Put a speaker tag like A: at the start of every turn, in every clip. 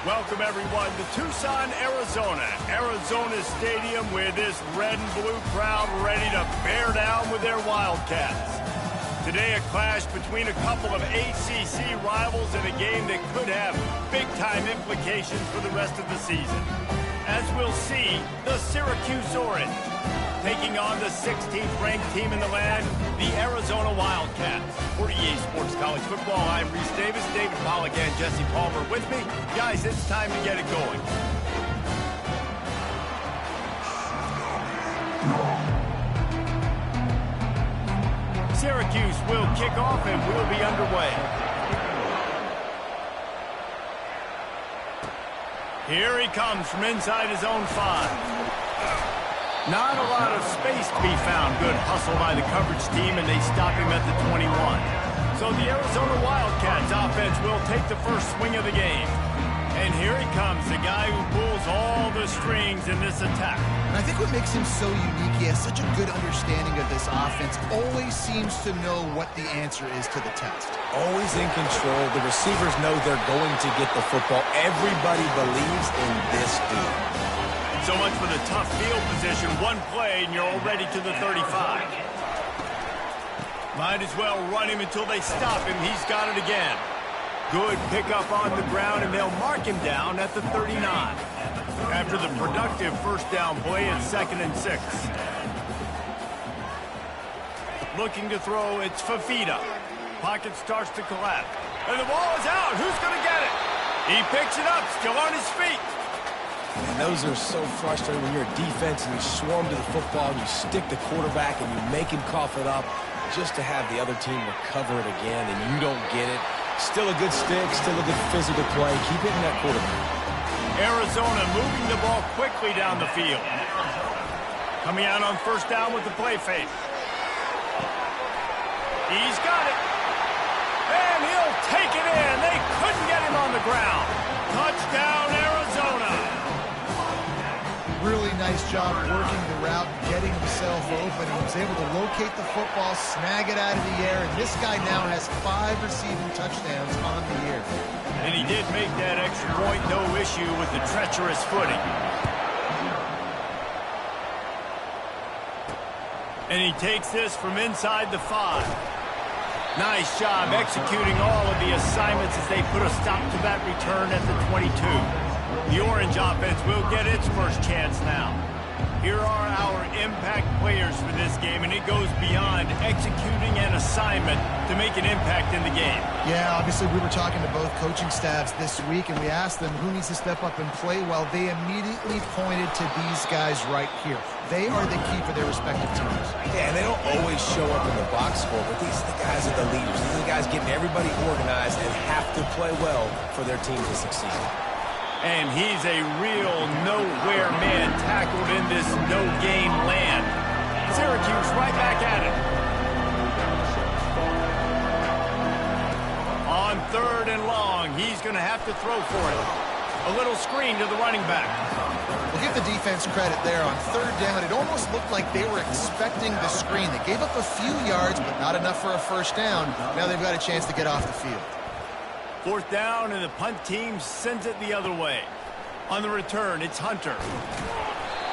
A: Welcome, everyone, to Tucson, Arizona. Arizona Stadium with this red and blue crowd ready to bear down with their Wildcats. Today, a clash between a couple of ACC rivals in a game that could have big-time implications for the rest of the season. As we'll see, the Syracuse Orange taking on the 16th-ranked team in the land, the Arizona Wildcats. For EA Sports College Football, I'm Reese Davis, David Pollack, and Jesse Palmer with me. Guys, it's time to get it going. Syracuse will kick off and we'll be underway. Here he comes from inside his own 5. Not a lot of space to be found. Good hustle by the coverage team, and they stop him at the 21. So the Arizona Wildcats offense will take the first swing of the game. And here he comes, the guy who pulls all the strings in this attack.
B: And I think what makes him so unique, he has such a good understanding of this offense, always seems to know what the answer is to the test.
C: Always in control. The receivers know they're going to get the football. Everybody believes in this dude.
A: So much for the tough field position. One play, and you're already to the 35. Might as well run him until they stop him. He's got it again. Good pickup on the ground, and they'll mark him down at the 39. After the productive first down play, it's 2nd and 6. Looking to throw, it's Fafita. Pocket starts to collapse. And the ball is out. Who's going to get it? He picks it up, still on his feet.
C: And those are so frustrating when you're a defense and you swarm to the football and you stick the quarterback and you make him cough it up just to have the other team recover it again and you don't get it. Still a good stick, still a good physical play. Keep hitting that quarterback.
A: Arizona moving the ball quickly down the field. Coming out on first down with the play fake. He's got it. And he'll take it in. They couldn't get him on the ground. Touchdown, Arizona.
B: Really nice job working the route, getting himself open. He was able to locate the football, snag it out of the air, and this guy now has 5 receiving touchdowns on the year.
A: And he did make that extra point, no issue with the treacherous footing. And he takes this from inside the 5. Nice job executing all of the assignments as they put a stop to that return at the 22. The Orange offense will get its first chance now. Here are our impact players for this game, and it goes beyond executing an assignment to make an impact in the game.
B: Yeah, obviously we were talking to both coaching staffs this week, and we asked them who needs to step up and play well. They immediately pointed to these guys right here. They are the key for their respective teams.
C: Yeah, and they don't always show up in the box score, but these are the guys that are the leaders. These are the guys getting everybody organized and have to play well for their team to succeed.
A: And he's a real nowhere man tackled in this no-gain land. Syracuse right back at it. On 3rd and long, he's going to have to throw for it. A little screen to the running back.
B: We'll give the defense credit there on 3rd down. It almost looked like they were expecting the screen. They gave up a few yards, but not enough for a first down. Now they've got a chance to get off the field.
A: 4th down, and the punt team sends it the other way. On the return, it's Hunter.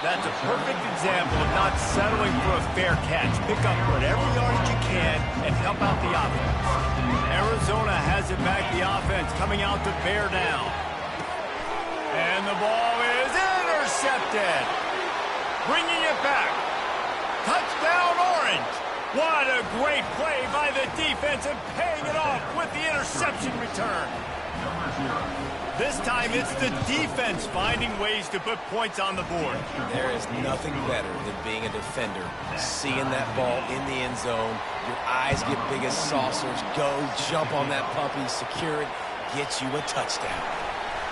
A: That's a perfect example of not settling for a fair catch. Pick up whatever yardage you can and help out the offense. Arizona has it back, the offense coming out to bear down. And the ball is intercepted. Bringing it back. Touchdown, Orange. What a great play by the defense and paying it off with the interception return. This time it's the defense finding ways to put points on the board.
C: There is nothing better than being a defender. Seeing that ball in the end zone, your eyes get big as saucers. Go, jump on that puppy, secure it, get you a touchdown.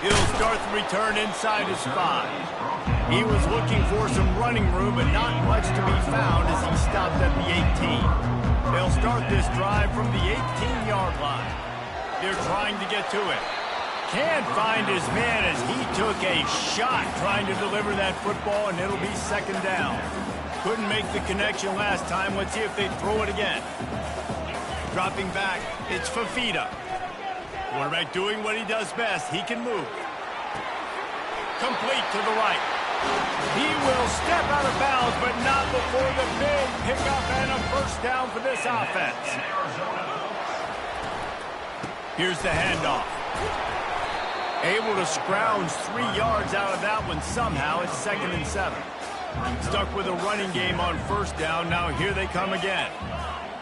A: He'll start the return inside his 5. He was looking for some running room, but not much to be found as he stopped at the 18. They'll start this drive from the 18-yard line. They're trying to get to it. Can't find his man as he took a shot trying to deliver that football, and it'll be 2nd down. Couldn't make the connection last time. Let's see if they throw it again. Dropping back, it's Fafita. Quarterback doing what he does best. He can move. Complete to the right. He will step out of bounds, but not before the big pickup and a first down for this offense. Here's the handoff. Able to scrounge 3 yards out of that one somehow. It's 2nd and 7. Stuck with a running game on first down. Now here they come again.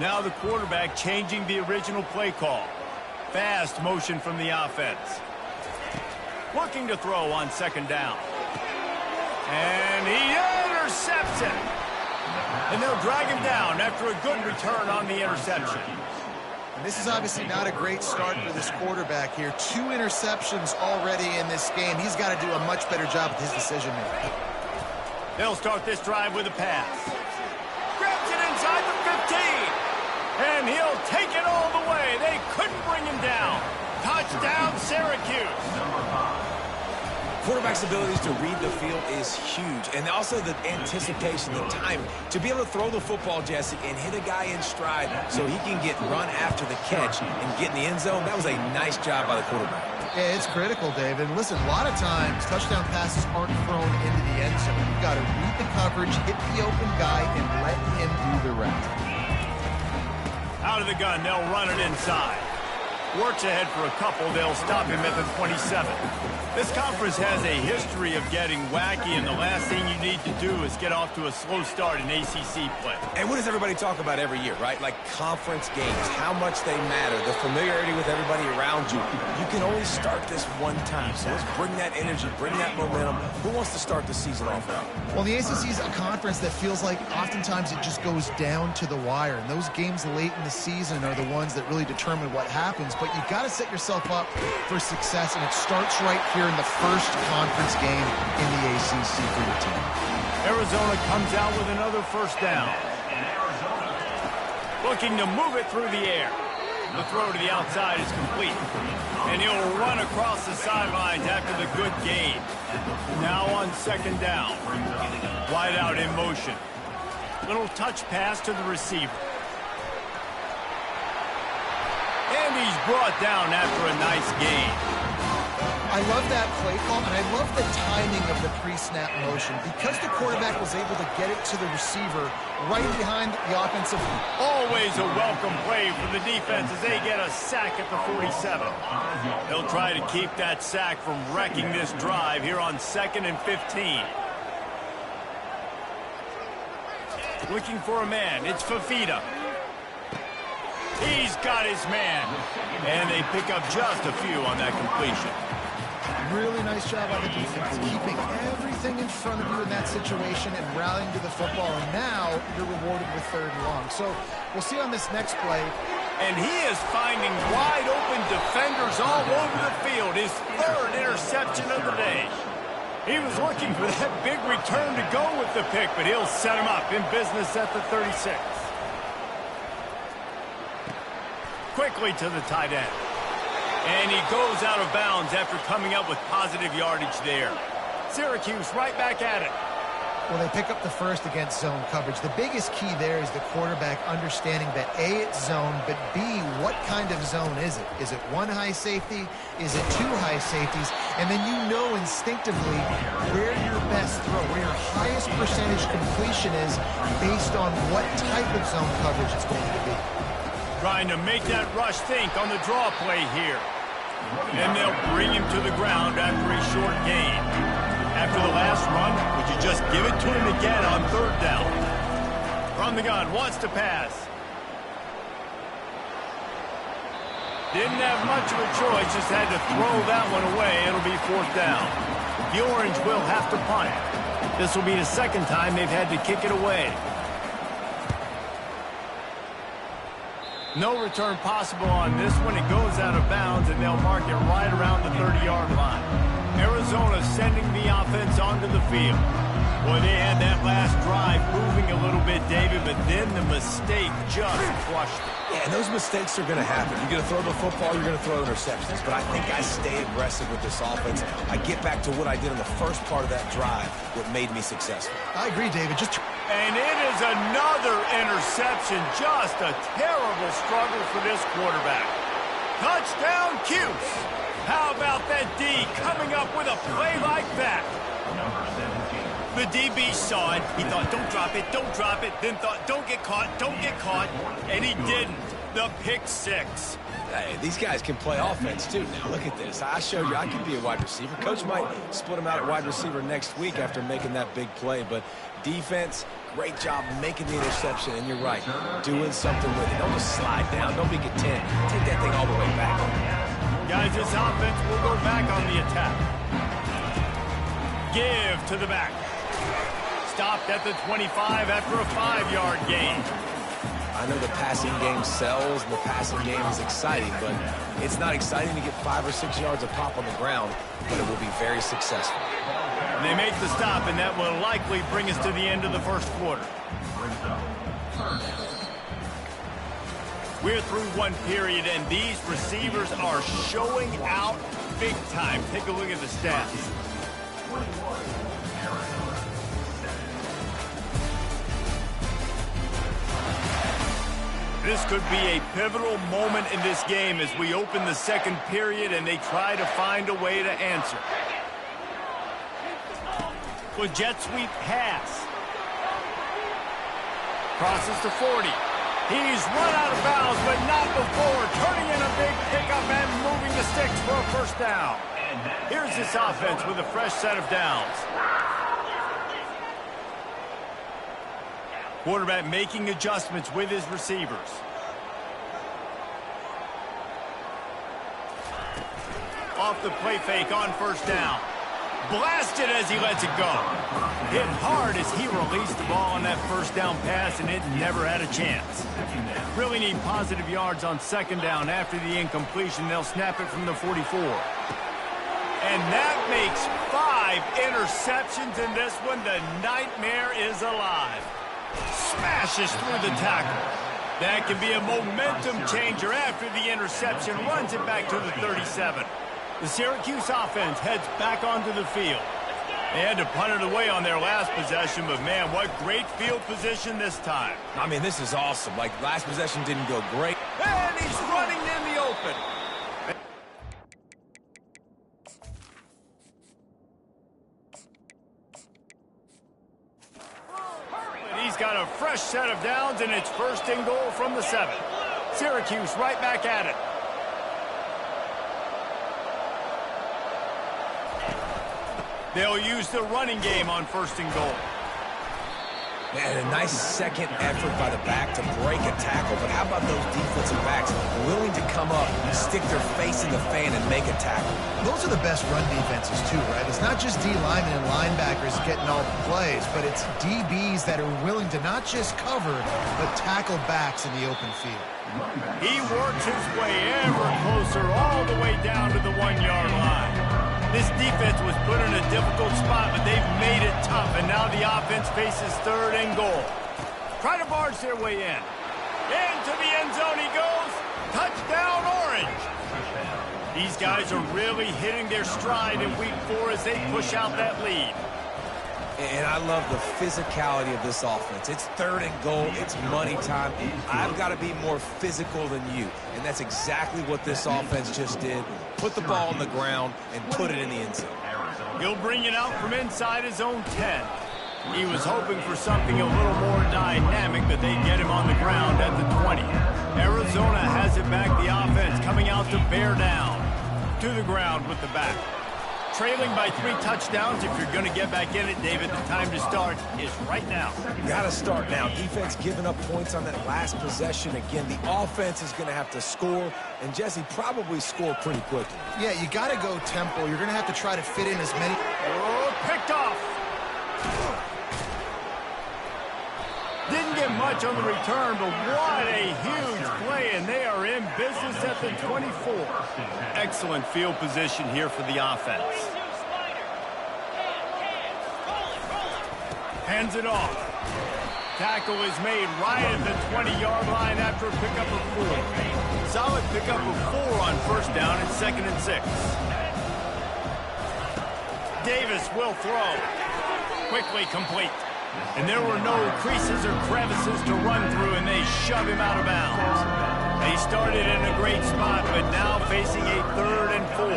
A: Now the quarterback changing the original play call. Fast motion from the offense. Looking to throw on 2nd down. And he intercepts it. And they'll drag him down after a good return on the interception.
B: And this is obviously not a great start for this quarterback here. 2 interceptions already in this game. He's got to do a much better job with his decision-making.
A: They'll start this drive with a pass. Grabs it inside the 15. And he'll take it all the way. They couldn't bring him down. Touchdown, Syracuse.
C: Quarterback's abilities to read the field is huge, and also the anticipation, the timing. To be able to throw the football, Jesse, and hit a guy in stride so he can get run after the catch and get in the end zone, that was a nice job by the quarterback.
B: Yeah, it's critical, David. Listen, a lot of times, touchdown passes aren't thrown into the end zone. You've got to read the coverage, hit the open guy, and let him do the rest.
A: Out of the gun, they'll run it inside. Works ahead for a couple. They'll stop him at the 27. This conference has a history of getting wacky, and the last thing you need to do is get off to a slow start in ACC play.
C: And what does everybody talk about every year, right? Like conference games, how much they matter, the familiarity with everybody around you. You can only start this one time, so let's bring that energy, bring that momentum. Who wants to start the season off right?
B: Well, the ACC is a conference that feels like oftentimes it just goes down to the wire, and those games late in the season are the ones that really determine what happens. But you've got to set yourself up for success, and it starts right here in the first conference game in the ACC for your team.
A: Arizona comes out with another first down. Looking to move it through the air. The throw to the outside is complete. And he'll run across the sidelines after the good gain. Now on 2nd down. Wide out in motion. Little touch pass to the receiver. And he's brought down after a nice gain.
B: I love that play call, and I love the timing of the pre-snap motion. Because the quarterback was able to get it to the receiver right behind the offensive line.
A: Always a welcome play for the defense as they get a sack at the 47. They'll try to keep that sack from wrecking this drive here on 2nd and 15. Looking for a man. It's Fafita. He's got his man. And they pick up just a few on that completion.
B: Really nice job by the defense, keeping everything in front of you in that situation and rallying to the football. And now you're rewarded with 3rd and long. So we'll see on this next play.
A: And he is finding wide open defenders all over the field. His 3rd interception of the day. He was looking for that big return to go with the pick, but he'll set him up in business at the 36. Quickly to the tight end. And he goes out of bounds after coming up with positive yardage there. Syracuse right back at it.
B: Well, they pick up the first against zone coverage. The biggest key there is the quarterback understanding that A, it's zone, but B, what kind of zone is it? Is it 1 high safety? Is it 2 high safeties? And then you know instinctively where your best throw, where your highest percentage completion is based on what type of zone coverage it's going to be.
A: Trying to make that rush think on the draw play here. And they'll bring him to the ground after a short gain. After the last run, would you just give it to him again on 3rd down? From the gun, wants to pass. Didn't have much of a choice, just had to throw that one away. It'll be 4th down. The Orange will have to punt. This will be the 2nd time they've had to kick it away. No return possible on this one. It goes out of bounds, and they'll mark it right around the 30-yard line. Arizona sending the offense onto the field. Boy, they had that last drive moving a little bit, David, but then the mistake just crushed it.
C: Yeah, and those mistakes are going to happen. You're going to throw the football, you're going to throw interceptions. But I think I stay aggressive with this offense. I get back to what I did in the first part of that drive, what made me successful.
B: I agree, David.
A: And it is another interception. Just a terrible struggle for this quarterback. Touchdown, Cuse. How about that D coming up with a play like that? The DB saw it. He thought, don't drop it, don't drop it. Then thought, don't get caught, don't get caught. And he didn't. The pick six.
C: Hey, these guys can play offense, too. Now, look at this. I showed you I could be a wide receiver. Coach might split him out at wide receiver next week after making that big play. But defense, great job making the interception. And you're right, doing something with it. Don't just slide down. Don't make it 10. Take that thing all the way back.
A: Guys, this offense will go back on the attack. Give to the back. Stopped at the 25 after a 5-yard gain.
C: I know the passing game sells and the passing game is exciting, but it's not exciting to get 5 or 6 yards of pop on the ground, but it will be very successful.
A: They make the stop, and that will likely bring us to the end of the first quarter. We're through one period, and these receivers are showing out big time. Take a look at the stats. This could be a pivotal moment in this game as we open the second period and they try to find a way to answer. With jet sweep pass. Crosses to 40. He's run out of bounds, but not before turning in a big pickup and moving the sticks for a first down. Here's this offense with a fresh set of downs. Quarterback making adjustments with his receivers. Off the play fake on first down. Blasted as he lets it go. Hit hard as he released the ball on that first down pass, and it never had a chance. Really need positive yards on second down. After the incompletion, they'll snap it from the 44. And that makes 5 interceptions in this one. The nightmare is alive. Smashes through the tackle. That can be a momentum changer after the interception. Runs it back to the 37. The Syracuse offense heads back onto the field. They had to punt it away on their last possession, but man, what great field position this time.
C: I mean, this is awesome. Like, last possession didn't go great.
A: And he's running in the open. He's got a fresh set of downs, and it's first and goal from the 7. Syracuse right back at it. They'll use the running game on first and goal.
C: Man, a nice second effort by the back to break a tackle, but how about those defensive backs willing to come up, stick their face in the fan, and make a tackle?
B: Those are the best run defenses, too, right? It's not just D linemen and linebackers getting all the plays, but it's DBs that are willing to not just cover, but tackle backs in the open field.
A: He works his way ever closer all the way down to the 1-yard line. This defense was put in a difficult spot, but they've made it tough, and now the offense faces third and goal. Try to barge their way in. Into the end zone he goes. Touchdown, Orange. These guys are really hitting their stride in week 4 as they push out that lead.
C: And I love the physicality of this offense. It's third and goal. It's money time. I've got to be more physical than you. And that's exactly what this offense just did. Put the ball on the ground and put it in the end zone.
A: He'll bring it out from inside his own 10. He was hoping for something a little more dynamic, but they get him on the ground at the 20. Arizona has it back. The offense coming out to bear down. To the ground with the back. Trailing by 3 touchdowns. If you're going to get back in it, David, the time to start is right now.
C: You got to start now. Defense giving up points on that last possession. Again, the offense is going to have to score, and Jesse probably score pretty quickly.
B: Yeah, you got to go tempo. You're going to have to try to fit in as many.
A: Oh, picked off. Didn't get much on the return, but what a huge play, and they are in business at the 24. Excellent field position here for the offense. Hands it off. Tackle is made right at the 20-yard line after a pickup of 4. Solid pickup of 4 on first down and 2nd and 6. Davis will throw. Quickly complete. And there were no creases or crevices to run through, and they shove him out of bounds. They started in a great spot, but now facing a 3rd and 4 4.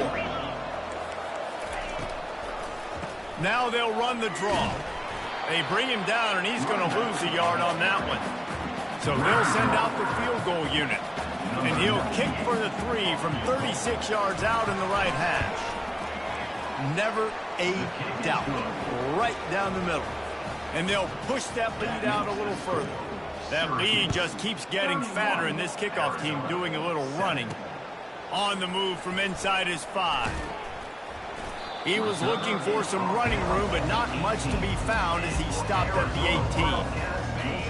A: Now they'll run the draw. They bring him down, and he's going to lose a yard on that one. So they'll send out the field goal unit. And he'll kick for the 3 from 36 yards out in the right hash. Never a doubt. Right down the middle. And they'll push that lead out a little further. That lead just keeps getting fatter, and this kickoff team doing a little running. On the move from inside his 5. He was looking for some running room, but not much to be found as he stopped at the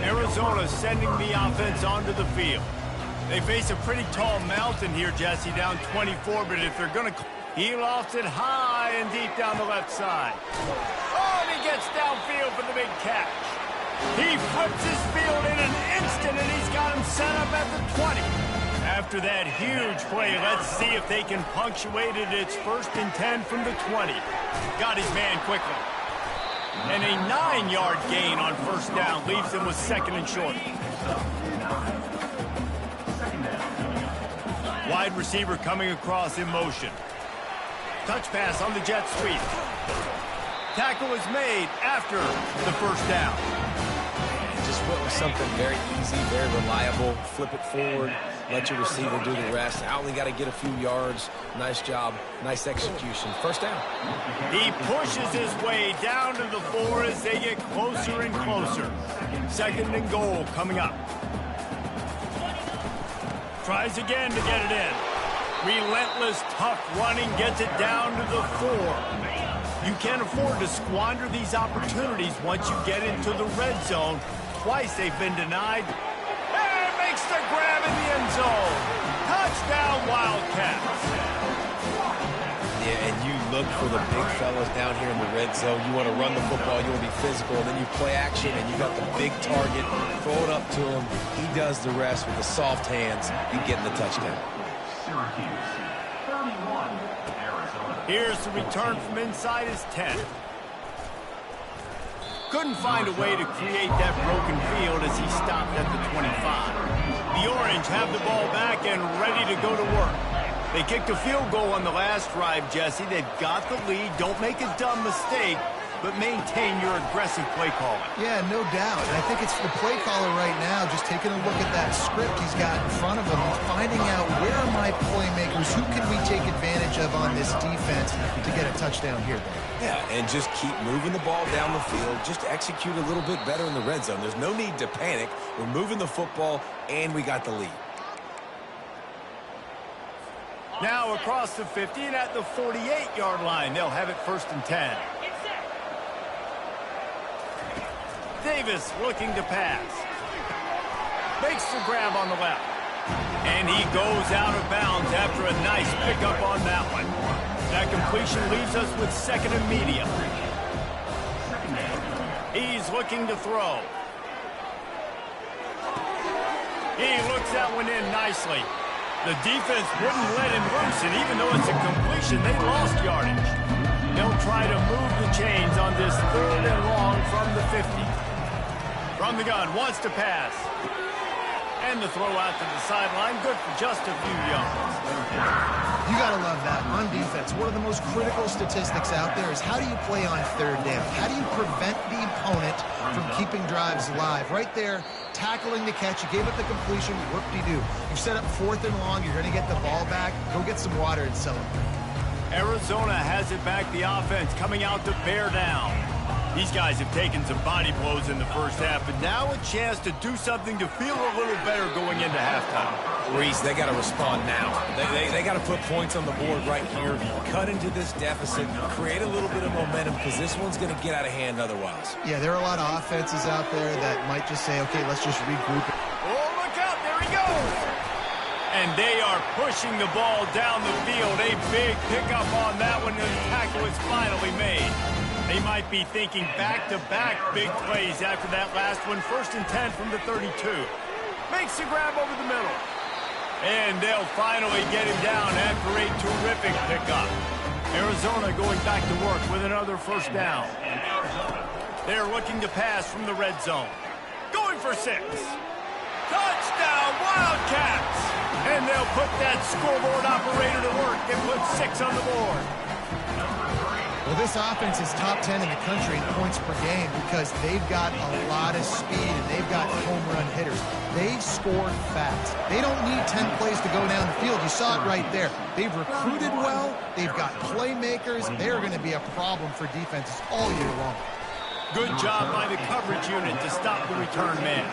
A: 18. Arizona sending the offense onto the field. They face a pretty tall mountain here, Jesse, down 24, but if they're going to... He lofts it high and deep down the left side. Oh, and he gets downfield for the big catch. He flips his field in an instant, and he's got him set up at the 20. After that huge play, let's see if they can punctuate it. It's 1st and 10 from the 20. Got his man quickly. And a 9-yard gain on 1st down leaves him with 2nd and short. Wide receiver coming across in motion. Touch pass on the jet sweep. Tackle is made after the 1st down.
C: Just went with something very easy, very reliable. Flip it forward, let your receiver do the rest. I only got to get a few yards. Nice job, nice execution. 1st down.
A: He pushes his way down to the 4 as they get closer and closer. 2nd and goal coming up. Tries again to get it in. Relentless, tough running, gets it down to the 4. You can't afford to squander these opportunities once you get into the red zone. Twice they've been denied. And makes the grab in the end zone. Touchdown, Wildcats.
C: Yeah, and you look for the big fellas down here in the red zone. You want to run the football, you want to be physical, and then you play action, and you got the big target. Throw it up to him. He does the rest with the soft hands and getting the touchdown.
A: Here's the return from inside his 10. Couldn't find a way to create that broken field as he stopped at the 25. The Orange have the ball back and ready to go to work. They kicked a field goal on the last drive, Jesse. They've got the lead. Don't make a dumb mistake, but maintain your aggressive play calling.
B: Yeah, no doubt. And I think it's the play caller right now just taking a look at that script he's got in front of him and finding out where are my playmakers, who can we take advantage of on this defense to get a touchdown here.
C: Yeah, and just keep moving the ball down the field. Just execute a little bit better in the red zone. There's no need to panic. We're moving the football, and we got the lead.
A: Now across the 50 and at the 48-yard line. They'll have it 1st and 10. Davis looking to pass. Makes the grab on the left. And he goes out of bounds after a nice pickup on that one. That completion leaves us with 2nd and medium. He's looking to throw. He looks that one in nicely. The defense wouldn't let him loose, and even though it's a completion, they lost yardage. They'll try to move the chains on this 3rd and long from the 50. From the gun, wants to pass. And the throw out to the sideline, good for just a few yards.
B: You got to love that. On defense, one of the most critical statistics out there is how do you play on 3rd down? How do you prevent the opponent from keeping drives alive? Right there, tackling the catch. You gave up the completion. Whoop-de-doo. You set up 4th and long. You're going to get the ball back. Go get some water and celebrate.
A: Arizona has it back. The offense coming out to bear down. These guys have taken some body blows in the 1st half, but now a chance to do something to feel a little better going into halftime.
C: Reese, they got to respond now. They got to put points on the board right here, cut into this deficit, create a little bit of momentum, because this one's going to get out of hand otherwise.
B: Yeah, there are a lot of offenses out there that might just say, okay, let's just regroup.
A: Oh, look out, there he goes! And they are pushing the ball down the field. A big pickup on that one, and the tackle is finally made. They might be thinking back-to-back big plays after that last one. 1st and 10 from the 32. Makes the grab over the middle. And they'll finally get him down after a terrific pickup. Arizona going back to work with another 1st down. They're looking to pass from the red zone. Going for 6. Touchdown, Wildcats! And they'll put that scoreboard operator to work and put 6 points on the board.
B: Well, this offense is top 10 in the country in points per game because they've got a lot of speed and they've got home run hitters. They score fast. They don't need 10 plays to go down the field. You saw it right there. They've recruited well. They've got playmakers. They're going to be a problem for defenses all year long.
A: Good job by the coverage unit to stop the return man.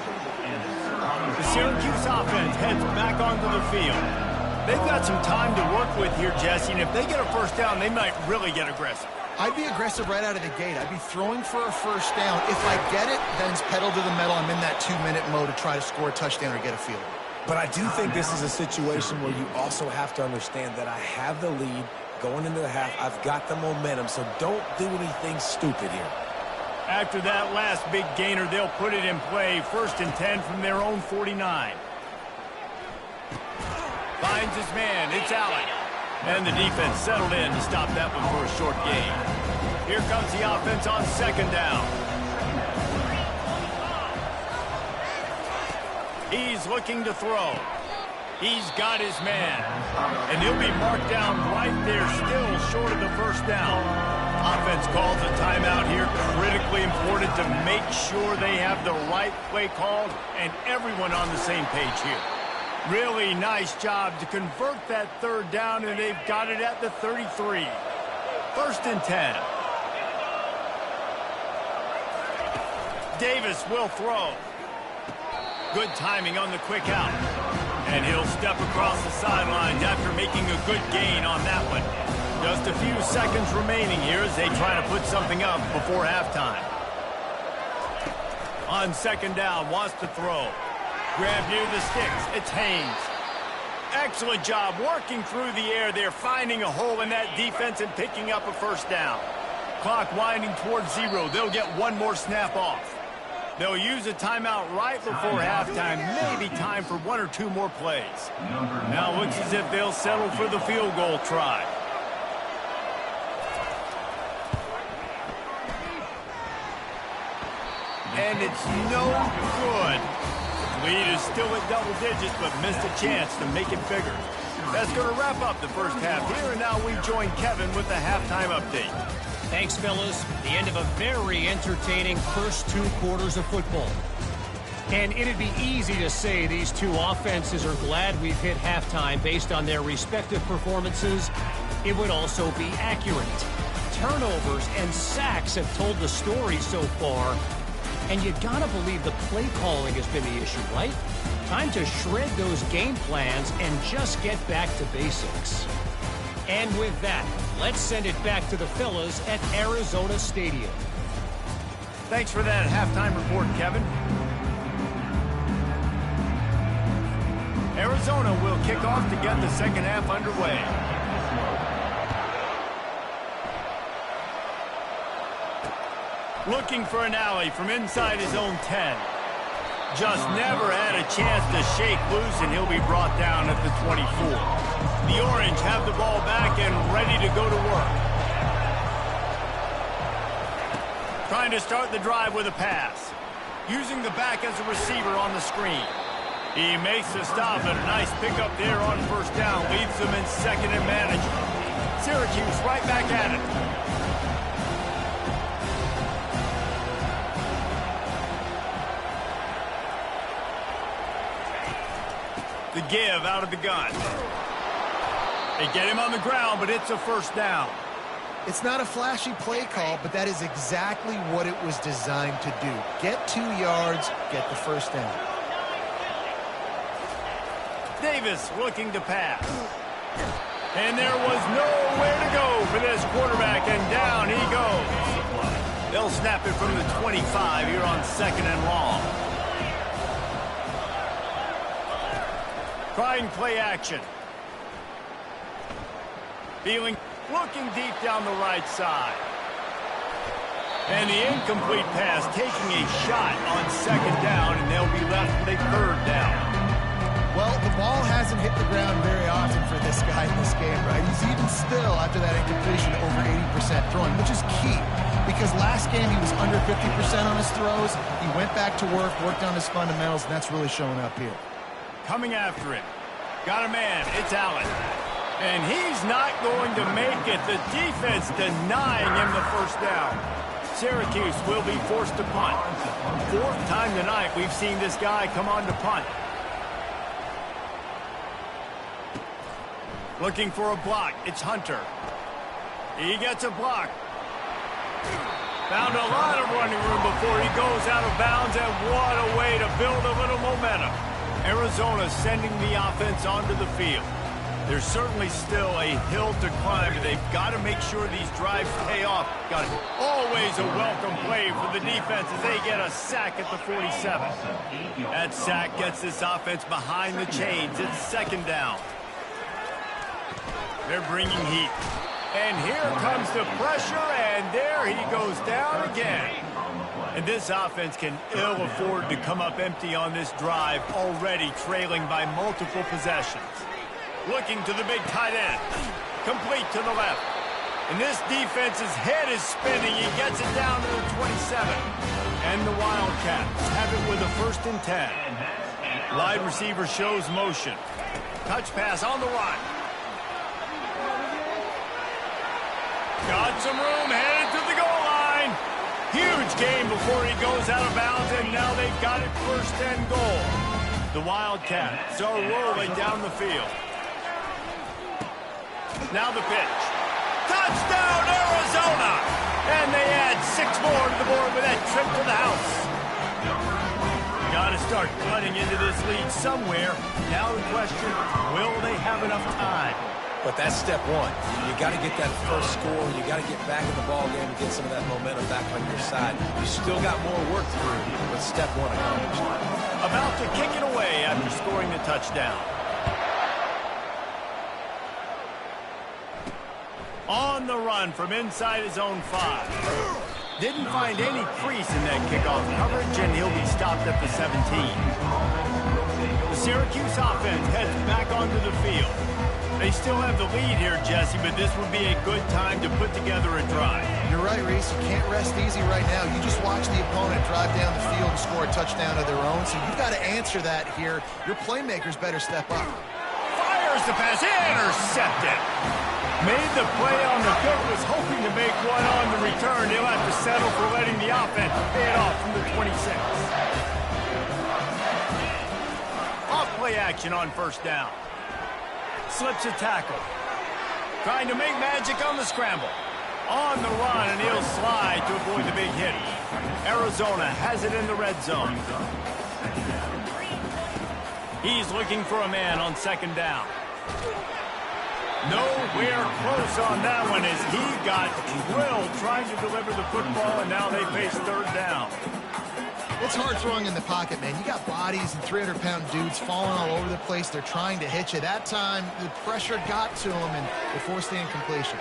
A: The Syracuse offense heads back onto the field. They've got some time to work with here, Jesse, and if they get a first down, they might really get aggressive.
B: I'd be aggressive right out of the gate. I'd be throwing for a first down. If I get it, then it's pedal to the metal. I'm in that 2-minute mode to try to score a touchdown or get a field.
C: But I do think this is a situation where you also have to understand that I have the lead going into the half. I've got the momentum, so don't do anything stupid here.
A: After that last big gainer, they'll put it in play. 1st and 10 from their own 49. Finds his man. It's Allen. And the defense settled in to stop that one for a short gain. Here comes the offense on 2nd down. He's looking to throw. He's got his man. And he'll be marked down right there, still short of the first down. Offense calls a timeout here. Critically important to make sure they have the right play called and everyone on the same page here. Really nice job to convert that 3rd down, and they've got it at the 33. 1st and 10. Davis will throw. Good timing on the quick out. And he'll step across the sidelines after making a good gain on that one. Just a few seconds remaining here as they try to put something up before halftime. On 2nd down, wants to throw. Grab near the sticks. It's Haynes. Excellent job working through the air there, finding a hole in that defense and picking up a first down. Clock winding towards 0. They'll get one more snap off. They'll use a timeout right before halftime. Maybe time for 1 or 2 more plays. Now looks as if they'll settle for the field goal try. And it's no good. Lead is still at double digits, but missed a chance to make it bigger. That's going to wrap up the first half here, and now we join Kevin with the halftime update.
D: Thanks, fellas. The end of a very entertaining first 2 quarters of football. And it'd be easy to say these two offenses are glad we've hit halftime based on their respective performances. It would also be accurate. Turnovers and sacks have told the story so far. And you gotta believe the play calling has been the issue, right? Time to shred those game plans and just get back to basics. And with that, let's send it back to the fellas at Arizona Stadium.
A: Thanks for that halftime report, Kevin. Arizona will kick off to get the second half underway. Looking for an alley from inside his own 10. Just never had a chance to shake loose, and he'll be brought down at the 24. The Orange have the ball back and ready to go to work. Trying to start the drive with a pass. Using the back as a receiver on the screen. He makes the stop, and a nice pickup there on first down. Leaves them in second and manageable. Syracuse right back at it. The give out of the gun. They get him on the ground, but it's a first down.
B: It's not a flashy play call, but that is exactly what it was designed to do. Get 2 yards, get the first down.
A: Davis looking to pass. And there was nowhere to go for this quarterback, and down he goes. They'll snap it from the 25 here on second and long. Trying play action. Looking deep down the right side. And the incomplete pass taking a shot on second down, and they'll be left with a third down.
B: Well, the ball hasn't hit the ground very often for this guy in this game, right? He's even still, after that incompletion, over 80% throwing, which is key. Because last game he was under 50% on his throws. He went back to work, worked on his fundamentals, and that's really showing up here.
A: Coming after it. Got a man. It's Allen. And he's not going to make it. The defense denying him the first down. Syracuse will be forced to punt. Fourth time tonight we've seen this guy come on to punt. Looking for a block. It's Hunter. He gets a block. Found a lot of running room before he goes out of bounds, and what a way to build a little momentum. Arizona sending the offense onto the field. There's certainly still a hill to climb, and they've got to make sure these drives pay off. Got it. Always a welcome play for the defense as they get a sack at the 47. That sack gets this offense behind the chains. It's second down. They're bringing heat. And here comes the pressure, and there he goes down again. And this offense can ill afford to come up empty on this drive, already trailing by multiple possessions. Looking to the big tight end. Complete to the left. And this defense's head is spinning. He gets it down to the 27. And the Wildcats have it with a 1st and 10. Wide receiver shows motion. Touch pass on the run. Got some room, headed to the goal line. Huge game before he goes out of bounds, and now they've got it 1st and goal. The Wildcats are rolling down the field. Now the pitch. Touchdown, Arizona! And they add 6 more to the board with that trip to the house. Got to start cutting into this lead somewhere. Now the question, will they have enough time?
C: But that's step one. You got to get that first score. You got to get back in the ball game and get some of that momentum back on your side. You still got more work to do, but step one accomplished.
A: About to kick it away after scoring the touchdown. On the run from inside his own 5. Didn't find any crease in that kickoff coverage, and he'll be stopped at the 17. The Syracuse offense heads back onto the field. They still have the lead here, Jesse, but this would be a good time to put together a drive.
B: You're right, Reese. You can't rest easy right now. You just watch the opponent drive down the field and score a touchdown of their own, so you've got to answer that here. Your playmakers better step up.
A: Fires the pass, intercepted. Made the play on the pick, was hoping to make one on the return. He'll have to settle for letting the offense pay it off from the 26. Off play action on 1st down. Slips a tackle. Trying to make magic on the scramble. On the run, and he'll slide to avoid the big hit. Arizona has it in the red zone. He's looking for a man on 2nd down. Nowhere close on that one as he got drilled trying to deliver the football, and now they face 3rd down.
B: It's hard throwing in the pocket, man. You got bodies and 300-pound dudes falling all over the place. They're trying to hit you. That time, the pressure got to them, and they forced the incompletion.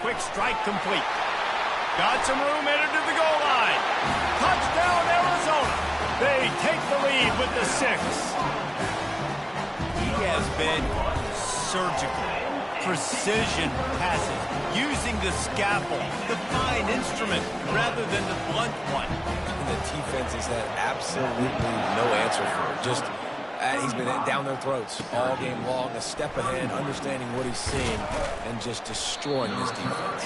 A: Quick strike complete. Got some room, headed to the goal line. Touchdown, Arizona. They take the lead with the 6. He has been surgical. Precision passes, using the scalpel, the fine instrument, rather than the blunt one.
C: And the defense has had absolutely no answer for it. Just, he's been down their throats all game long, a step ahead, understanding what he's seeing, and just destroying this defense.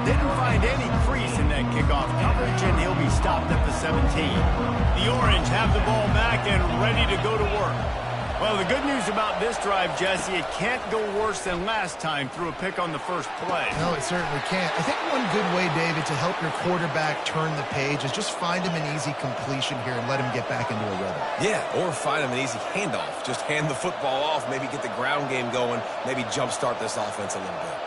A: Didn't find any crease in that kickoff coverage, and he'll be stopped at the 17. The Orange have the ball back and ready to go to work. Well, the good news about this drive, Jesse, it can't go worse than last time through a pick on the first play.
B: No, it certainly can't. I think one good way, David, to help your quarterback turn the page is just find him an easy completion here and let him get back into a rhythm.
C: Yeah, or find him an easy handoff. Just hand the football off, maybe get the ground game going, maybe jumpstart this offense a little bit.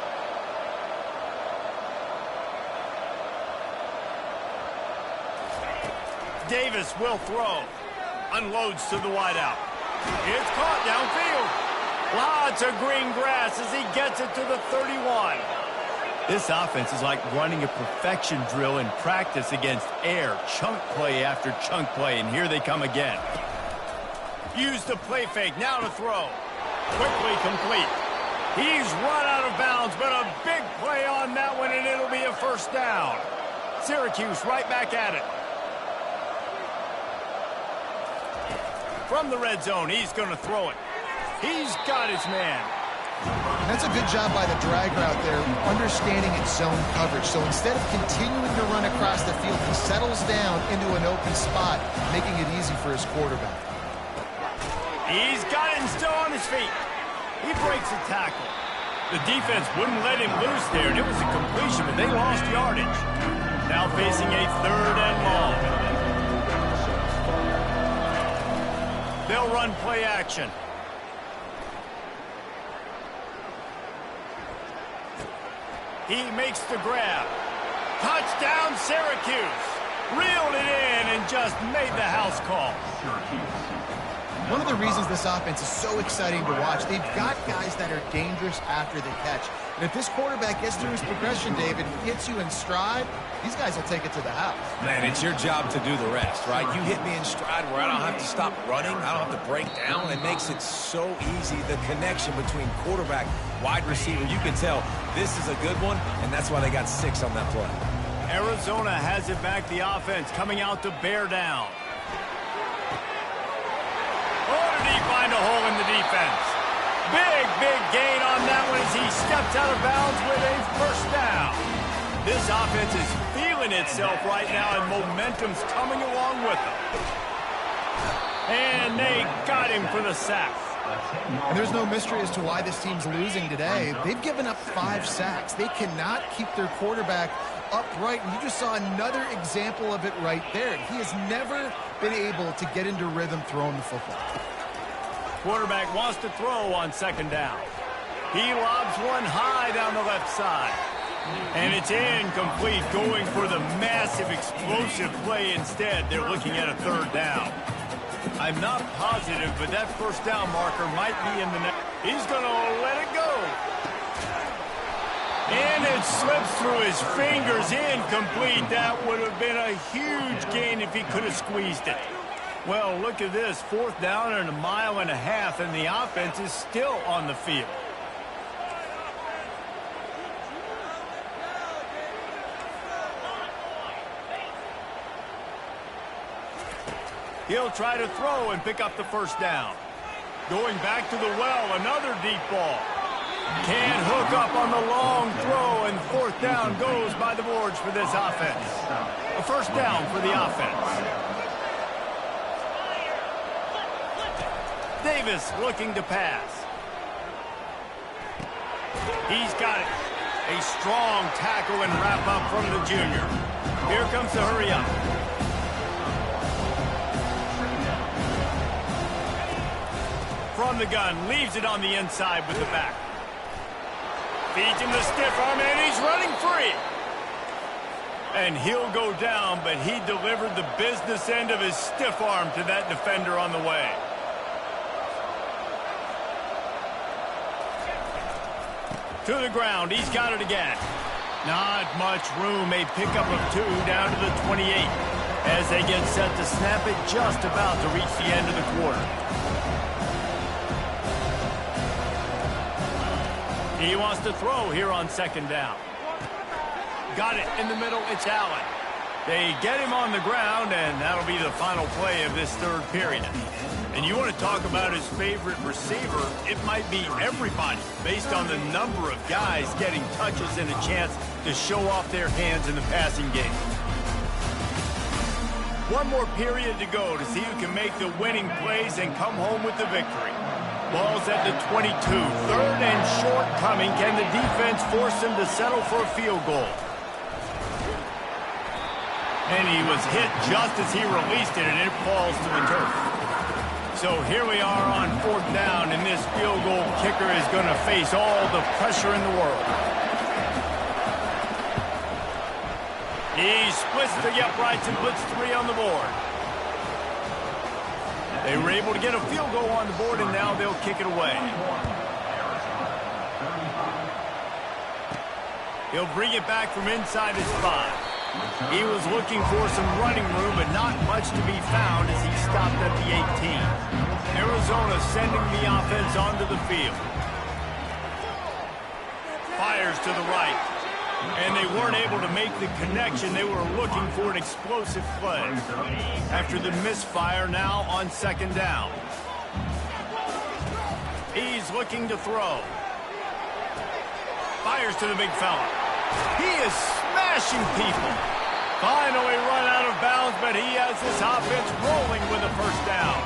A: Davis will throw. Unloads to the wideout. It's caught downfield. Lots of green grass as he gets it to the 31. This offense is like running a perfection drill in practice against air. Chunk play after chunk play, and here they come again. Use the play fake, now to throw. Quickly complete. He's run out of bounds, but a big play on that one, and it'll be a 1st down. Syracuse right back at it. From the red zone, he's going to throw it. He's got his man.
B: That's a good job by the drag route there, understanding its zone coverage. So instead of continuing to run across the field, he settles down into an open spot, making it easy for his quarterback.
A: He's got it and still on his feet. He breaks a tackle. The defense wouldn't let him loose there, and it was a completion, but they lost yardage. Now facing a 3rd and long. They'll run play action. He makes the grab. Touchdown, Syracuse. Reeled it in and just made the house call.
B: One of the reasons this offense is so exciting to watch, they've got guys that are dangerous after the catch. And if this quarterback gets through his progression, David, and hits you in stride, these guys will take it to the house.
C: Man, it's your job to do the rest, right? You hit me in stride where I don't have to stop running. I don't have to break down. It makes it so easy. The connection between quarterback, wide receiver, you can tell this is a good one, and that's why they got 6 on that play.
A: Arizona has it back, the offense coming out to bear down. Oh, did he find a hole in the defense? Big gain on that one as he steps out of bounds with a 1st down. This offense is feeling itself right now, and momentum's coming along with them. And they got him for the sack.
B: And there's no mystery as to why this team's losing today. They've given up 5 sacks. They cannot keep their quarterback upright, and you just saw another example of it right there. He has never been able to get into rhythm throwing the football.
A: Quarterback wants to throw on 2nd down. He lobs one high down the left side. And it's incomplete, going for the massive explosive play instead. They're looking at a 3rd down. I'm not positive, but that 1st down marker might be in the net. He's going to let it go. And it slips through his fingers, incomplete. That would have been a huge gain if he could have squeezed it. Well, look at this, 4th down and 1.5 miles, and the offense is still on the field. He'll try to throw and pick up the 1st down. Going back to the well, another deep ball. Can't hook up on the long throw, and 4th down goes by the boards for this offense. A 1st down for the offense. Davis looking to pass. He's got it. A strong tackle and wrap up from the junior. Here comes the hurry up. From the gun, leaves it on the inside with the back. Feeds him the stiff arm, and he's running free. And he'll go down, but he delivered the business end of his stiff arm to that defender on the way. To the ground, he's got it again. Not much room, a pickup of 2 down to the 28 as they get set to snap it, just about to reach the end of the quarter. He wants to throw here on 2nd down. Got it in the middle, it's Allen. They get him on the ground, and that'll be the final play of this 3rd period. And you want to talk about his favorite receiver, it might be everybody, based on the number of guys getting touches and a chance to show off their hands in the passing game. One more period to go to see who can make the winning plays and come home with the victory. Ball's at the 22. 3rd and short coming. Can the defense force him to settle for a field goal? And he was hit just as he released it, and it falls to the turf. So here we are on 4th down, and this field goal kicker is going to face all the pressure in the world. He splits the uprights and puts 3 on the board. They were able to get a field goal on the board, and now they'll kick it away. He'll bring it back from inside his 5. He was looking for some running room, but not much to be found as he stopped at the 18. Arizona sending the offense onto the field. Fires to the right. And they weren't able to make the connection. They were looking for an explosive play. After the misfire, now on 2nd down. He's looking to throw. fires to the big fella. He is smashing people. Finally run out of bounds, but he has this offense rolling with a first down.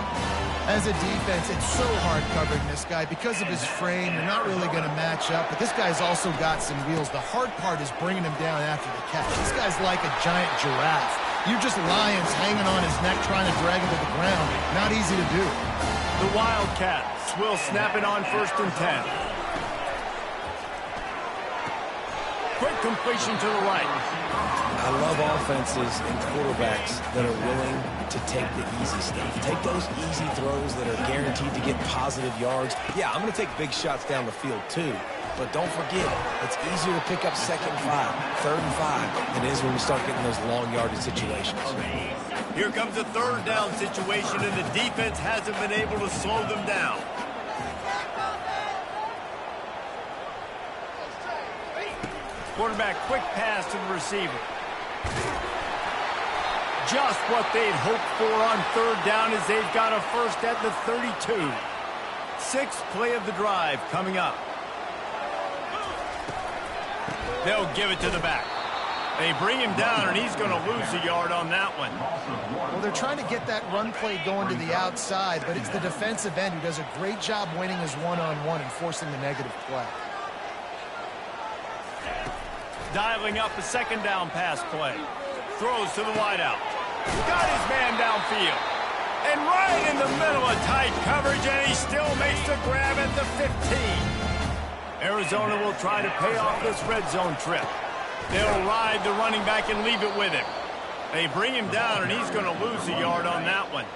B: As a defense, it's so hard covering this guy. Because of his frame, you're not really going to match up, but this guy's also got some wheels. The hard part is bringing him down after the catch. This guy's like a giant giraffe. You're just lions hanging on his neck trying to drag him to the ground. Not easy to do.
A: The Wildcats will snap it on 1st and 10. Quick completion to the right.
C: I love offenses and quarterbacks that are willing to take the easy stuff. Take those easy throws that are guaranteed to get positive yards. Yeah, I'm going to take big shots down the field too. But don't forget, it's easier to pick up 2nd and 5, 3rd and 5 than it is when we start getting those long yardage situations.
A: Here comes a 3rd down situation, and the defense hasn't been able to slow them down. Quarterback, quick pass to the receiver. Just what they'd hoped for on 3rd down as they've got a first at the 32. 6th play of the drive coming up. They'll give it to the back. They bring him down, and he's going to lose a yard on that one.
B: Well, they're trying to get that run play going to the outside, but it's the defensive end who does a great job winning his one-on-one and forcing the negative play.
A: Dialing up a 2nd down pass play. Throws to the wideout. Got his man downfield. And right in the middle of tight coverage, and he still makes the grab at the 15. Arizona will try to pay off this red zone trip. They'll ride the running back and leave it with him. They bring him down, and he's going to lose a yard on that one.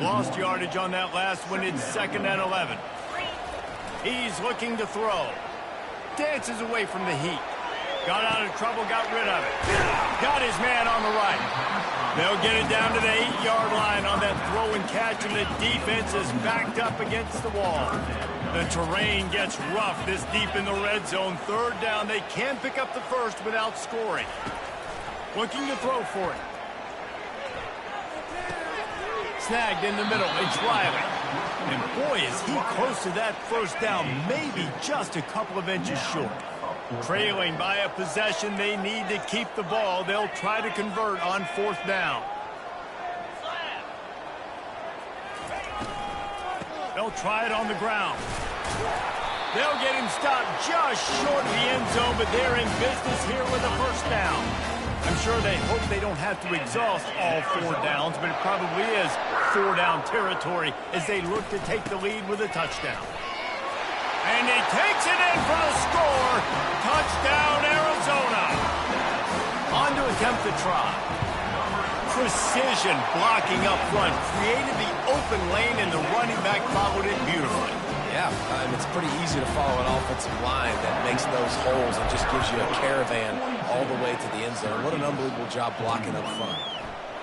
A: Lost yardage on that last one. It's 2nd and 11. He's looking to throw. Dances away from the heat. Got out of trouble, got rid of it. Got his man on the right. They'll get it down to the 8-yard line on that throw and catch, and the defense is backed up against the wall. The terrain gets rough this deep in the red zone. 3rd down, they can pick up the first without scoring. Looking to throw for it. Snagged in the middle, it's Riley. And boy, is he close to that first down, maybe just a couple of inches short. Trailing by a possession, they need to keep the ball. They'll try to convert on 4th down. They'll try it on the ground. They'll get him stopped just short of the end zone, but they're in business here with a first down. I'm sure they hope they don't have to exhaust all 4 downs, but it probably is 4-down territory as they look to take the lead with a touchdown. And he takes it in for the score. Touchdown, Arizona. On to attempt the try. Precision blocking up front. Created the open lane, and the running back followed it beautifully.
C: Yeah, it's pretty easy to follow an offensive line that makes those holes and just gives you a caravan all the way to the end zone. What an unbelievable job blocking up front.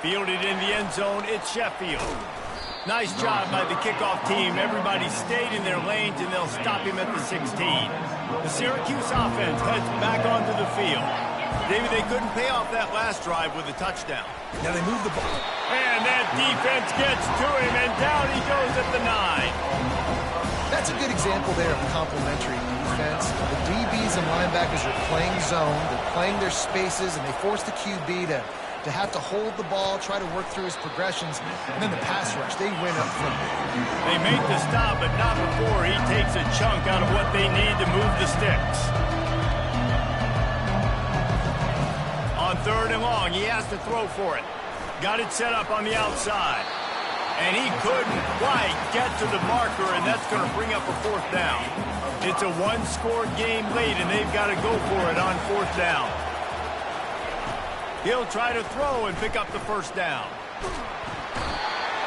A: Fielded in the end zone, it's Sheffield. Nice job by the kickoff team. Everybody stayed in their lanes, and they'll stop him at the 16. The Syracuse offense heads back onto the field. David, they couldn't pay off that last drive with a touchdown.
C: Now they move the ball.
A: And that defense gets to him, and down he goes at the 9.
B: That's a good example there of complementary defense. The DBs and linebackers are playing zone. They're playing their spaces, and they force the QB to have to hold the ball, try to work through his progressions, and then the pass rush, they win up front.
A: They make the stop, but not before he takes a chunk out of what they need to move the sticks. On 3rd and long, he has to throw for it. Got it set up on the outside. And he couldn't quite get to the marker, and that's going to bring up a 4th down. It's a 1-score game late, and they've got to go for it on 4th down. He'll try to throw and pick up the first down.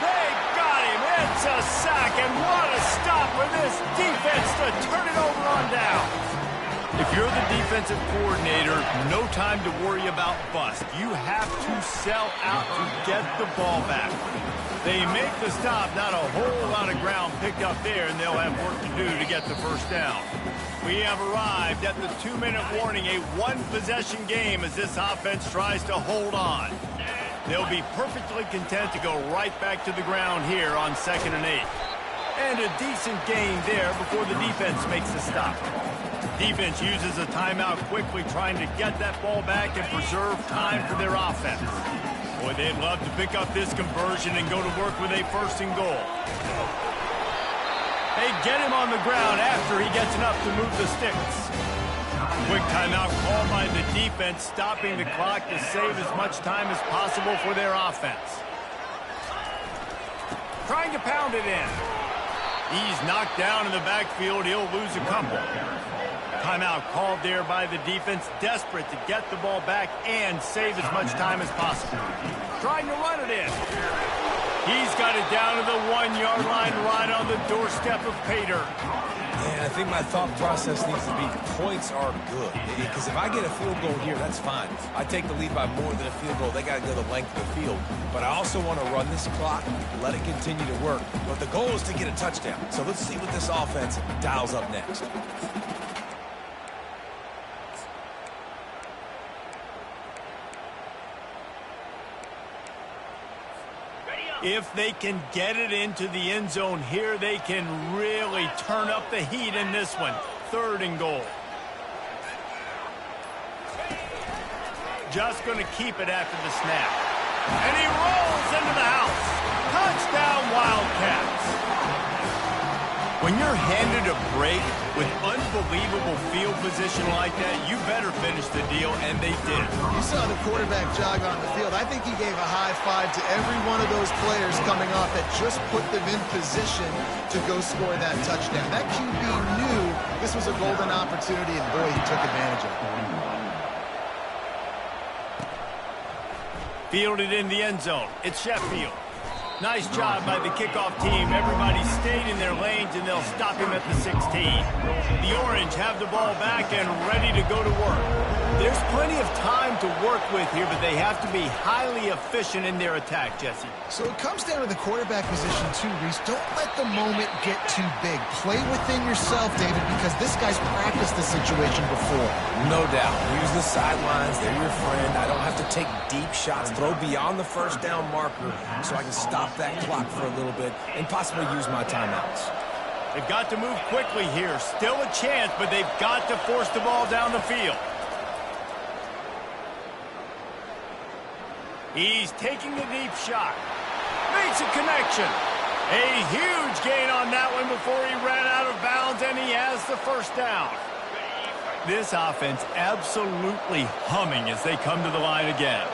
A: They got him. It's a sack, and what a stop for this defense to turn it over on down. If you're the defensive coordinator, no time to worry about bust. You have to sell out to get the ball back. They make the stop, not a whole lot of ground picked up there, and they'll have work to do to get the first down. We have arrived at the 2-minute warning, a 1-possession game as this offense tries to hold on. They'll be perfectly content to go right back to the ground here on 2nd and 8. And a decent gain there before the defense makes the stop. Defense uses a timeout quickly, trying to get that ball back and preserve time for their offense. Boy, they'd love to pick up this conversion and go to work with a 1st and goal. They get him on the ground after he gets enough to move the sticks. Quick timeout called by the defense, stopping the clock to save as much time as possible for their offense. Trying to pound it in. He's knocked down in the backfield. He'll lose a couple. Timeout called there by the defense, desperate to get the ball back and save as much time as possible. Trying to run it in. He's got it down to the 1-yard line, right on the doorstep of pay dirt.
C: Yeah, I think my thought process needs to be points are good. Because if I get a field goal here, that's fine. I take the lead by more than a field goal. They got to go the length of the field. But I also want to run this clock, let it continue to work. But the goal is to get a touchdown. So let's see what this offense dials up next.
A: If they can get it into the end zone here, they can really turn up the heat in this one. 3rd and goal. Just going to keep it after the snap. And he rolls into the house. Touchdown, Wildcats. When you're handed a break with unbelievable field position like that, you better finish the deal, and they did.
B: You saw the quarterback jog on the field. I think he gave a high five to every one of those players coming off that just put them in position to go score that touchdown. That QB knew this was a golden opportunity, and boy, he took advantage of it.
A: Fielded in the end zone. It's Sheffield. Nice job by the kickoff team. Everybody stayed in their lanes, and they'll stop him at the 16. The Orange have the ball back and ready to go to work. There's plenty of time to work with here, but they have to be highly efficient in their attack, Jesse.
B: So it comes down to the quarterback position too, Reese. Don't let the moment get too big. Play within yourself, David, because this guy's practiced the situation before.
C: No doubt. Use the sidelines. They're your friend. I don't have to take deep shots, throw beyond the 1st down marker so I can stop that clock for a little bit and possibly use my timeouts.
A: They've got to move quickly here. Still a chance, but they've got to force the ball down the field. He's taking a deep shot. Makes a connection. A huge gain on that one before he ran out of bounds, and he has the 1st down. This offense absolutely humming as they come to the line again.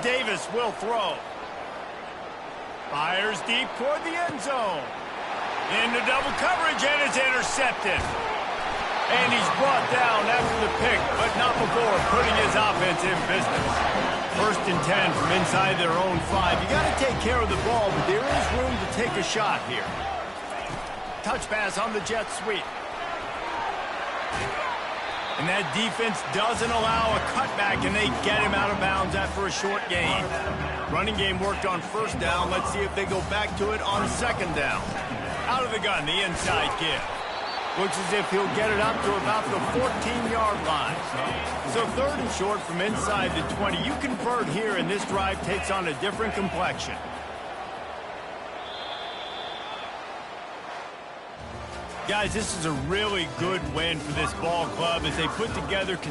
A: Davis will throw. Fires deep toward the end zone. Into double coverage, and it's intercepted. And he's brought down after the pick, but not before putting his offense in business. 1st and 10 from inside their own 5. You got to take care of the ball, but there is room to take a shot here. Touch pass on the jet sweep. And that defense doesn't allow a cutback, and they get him out of bounds after a short gain. Running game worked on 1st down. Let's see if they go back to it on 2nd down. Out of the gun, the inside give. Looks as if he'll get it up to about the 14-yard line. So 3rd and short from inside the 20. You convert here, and this drive takes on a different complexion. Guys, this is a really good win for this ball club as they put together